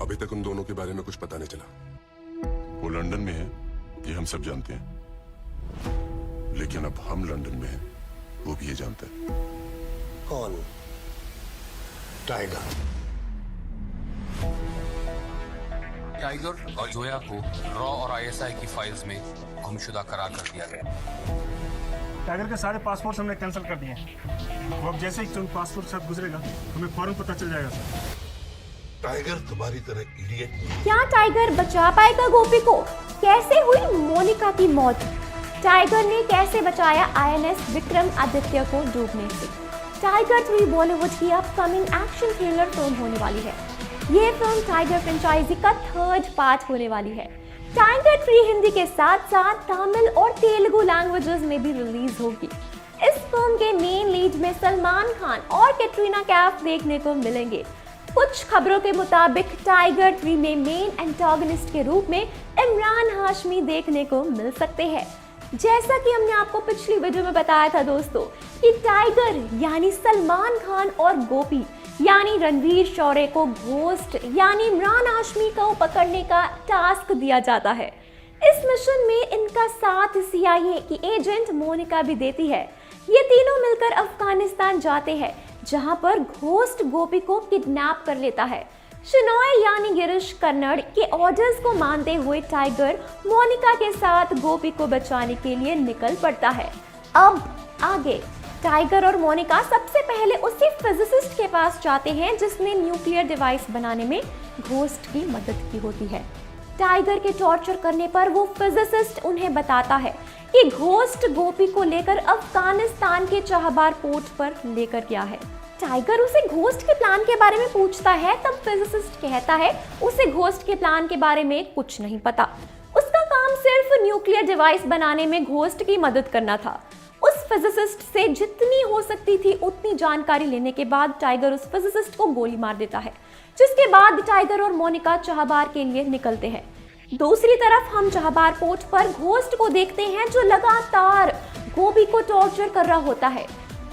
अभी तक उन दोनों के बारे में कुछ पता नहीं चला। वो लंदन में है, ये हम सब जानते हैं, लेकिन अब हम लंदन में हैं, वो भी ये जानता है। कौन? टाइगर। टाइगर और जोया को रॉ और आईएसआई की फाइल्स में गुमशुदा करार कर दिया गया। टाइगर के सारे पासपोर्ट हमने कैंसिल कर दिए हैं। वो अब जैसे ही पासपोर्ट साथ गुजरेगा हमें फौरन पता चल जाएगा सर। टाइगर तुम्हारी तरह इडियट नहीं। क्या टाइगर बचा पाएगा गोपी को? कैसे हुई मोनिका की मौत? टाइगर ने कैसे बचाया आईएनएस विक्रम आदित्य को डूबने से? टाइगर 3 बॉलीवुड की अपकमिंग एक्शन थ्रिलर फिल्म होने वाली है। ये फिल्म टाइगर फ्रेंचाइजी का 3rd पार्ट होने वाली है। टाइगर 3 हिंदी के साथ साथ तमिल और तेलुगु लैंग्वेजेस में भी रिलीज होगी। इस फिल्म के मेन लीड में सलमान खान और कैटरीना कैफ देखने को मिलेंगे। कुछ खबरों के मुताबिक टाइगर 3 में मेन एंटागनिस्ट के रूप में इमरान हाशमी देखने को मिल सकते हैं। जैसा कि हमने आपको पिछली वीडियो में बताया था दोस्तों कि टाइगर यानी सलमान खान और गोपी यानी रणवीर शौर्य को घोस्ट यानी इमरान हाशमी को पकड़ने का टास्क दिया जाता है। इस मिशन में इनका साथ सीआईए की एजेंट मोनिका भी देती है। ये तीनों मिलकर अफगानिस्तान जाते हैं जहां पर घोस्ट गोपी को किडनैप कर लेता है। शिनॉय यानी गिरीश कर्नड के ऑर्डर्स को मानते हुए टाइगर मोनिका के साथ गोपी को बचाने के लिए निकल पड़ता है। अब आगे टाइगर और मोनिका सबसे पहले उसी फिजिसिस्ट के पास जाते हैं जिसने न्यूक्लियर डिवाइस बनाने में घोस्ट की मदद की होती है। टाइगर के टॉर्चर करने पर वो फिजिसिस्ट उन्हें बताता है कि घोस्ट गोपी को लेकर अफगानिस्तान के चाहबार पोर्ट पर लेकर गया है। टाइगर उसे घोस्ट के प्लान के बारे में पूछता है, तब फिजिसिस्ट कहता है उसे घोस्ट के प्लान के बारे में कुछ नहीं पता। उसका काम सिर्फ न्यूक्लियर डिवाइस बनाने में घोस्ट की मदद करना था। उस फिजिसिस्ट से जितनी हो सकती थी उतनी जानकारी लेने के बाद टाइगर उस फिजिसिस्ट को गोली मार देता है, जिसके बाद टाइगर और मोनिका चाहबार के लिए निकलते हैं। दूसरी तरफ हम चाहबार पोर्ट पर घोस्ट को देखते हैं जो लगातार गोपी को टॉर्चर कर रहा होता है।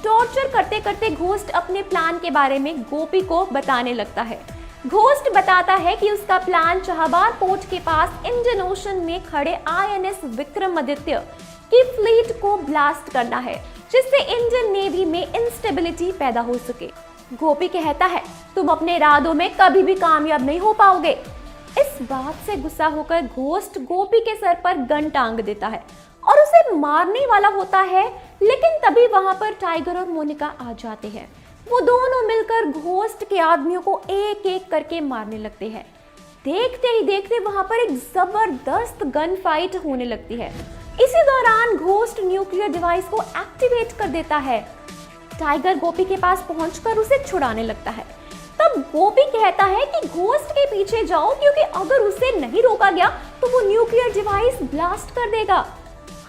टॉर्चर करते करते घोस्ट अपने प्लान के बारे में गोपी को बताने लगता है। घोस्ट बताता है कि उसका प्लान चाहबार पोर्ट के पास इंडियन ओशन में खड़े आईएनएस विक्रमादित्य की फ्लीट को ब्लास्ट करना है, जिससे इंडियन नेवी में इंस्टेबिलिटी पैदा हो सके। गोपी कहता है तुम अपने इरादों में कभी भी कामयाब नहीं हो पाओगे। इस बात से गुस्सा होकर घोस्ट गोपी के सर पर गन टांग देता है और उसे मारने वाला होता है, लेकिन तभी वहां पर टाइगर और मोनिका आ जाते हैं। वो दोनों मिलकर घोस्ट के आदमियों को एक एक करके मारने लगते हैं। देखते ही देखते वहां पर एक जबरदस्त गन फाइट होने लगती है। इसी दौरान घोस्ट न्यूक्लियर डिवाइस को एक्टिवेट कर देता है। टाइगर गोपी के पास पहुंचकर उसे छुड़ाने लगता है। तब गोपी कहता है कि घोस्ट के पीछे जाओ, क्योंकि अगर उसे नहीं रोका गया तो वो न्यूक्लियर डिवाइस ब्लास्ट कर देगा।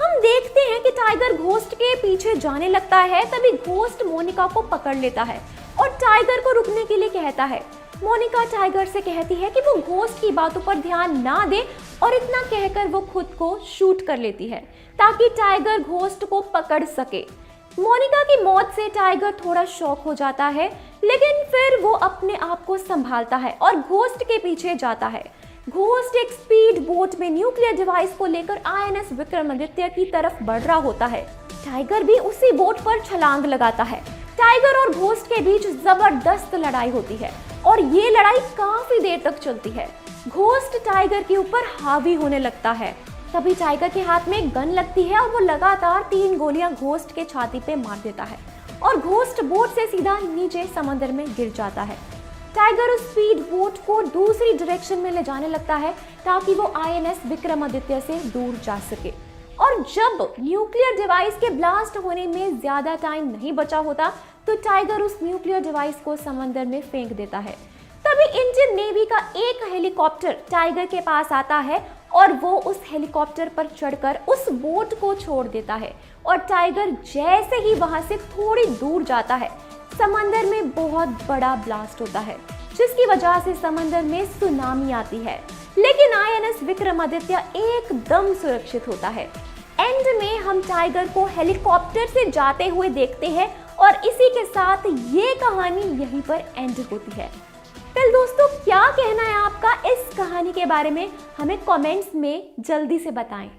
हम देखते हैं कि टाइगर घोस्ट के पीछे जाने लगता है। तभी घोस्ट मोनिका को पकड़ लेता है और टाइगर को रुकने के लिए कहता है। मोनिका टाइगर से कहती है कि वो घोस्ट की बातों पर ध्यान ना दे और इतना कहकर वो खुद को शूट कर लेती है ताकि टाइगर घोस्ट को पकड़ सके। मोनिका की मौत से टाइगर थोड़ा शॉक हो जाता है, लेकिन फिर वो अपने आप को संभालता है और घोस्ट के पीछे जाता है। घोस्ट एक स्पीड बोट में न्यूक्लियर डिवाइस को लेकर आईएनएस विक्रमादित्य की तरफ बढ़ रहा होता है। टाइगर भी उसी बोट पर छलांग लगाता है। टाइगर और घोस्ट के बीच जबरदस्त लड़ाई होती है और ये लड़ाई काफी देर तक चलती है। घोस्ट टाइगर के ऊपर हावी होने लगता है। तभी टाइगर के हाथ में गन लगती है और वो लगातार 3 गोलियां घोस्ट के छाती पे मार देता है और घोस्ट बोट से सीधा नीचे समंदर में गिर जाता है। टाइगर उस स्पीड बोट को दूसरी डायरेक्शन में ले जाने लगता है ताकि वो आईएनएस विक्रमादित्य से दूर जा सके। और जब न्यूक्लियर डिवाइस के ब्लास्ट होने में ज्यादा टाइम नहीं बचा होता तो टाइगर उस न्यूक्लियर डिवाइस को समंदर में फेंक देता है। तभी इंडियन नेवी का एक हेलीकॉप्टर टाइगर के पास आता है और वो उस हेलीकॉप्टर पर चढ़कर उस बोट को छोड़ देता है और टाइगर जैसे ही वहां से थोड़ी दूर जाता है समंदर में बहुत बड़ा ब्लास्ट होता है, जिसकी वजह से समंदर में सुनामी आती है। लेकिन आईएनएस विक्रमादित्य एकदम सुरक्षित होता है। एंड में हम टाइगर को हेलीकॉप्टर से जाते हुए देखते हैं और इसी के साथ ये कहानी यहीं पर एंड होती है। फिर दोस्तों क्या कहना है आपका कहानी के बारे में हमें कमेंट्स में जल्दी से बताएं।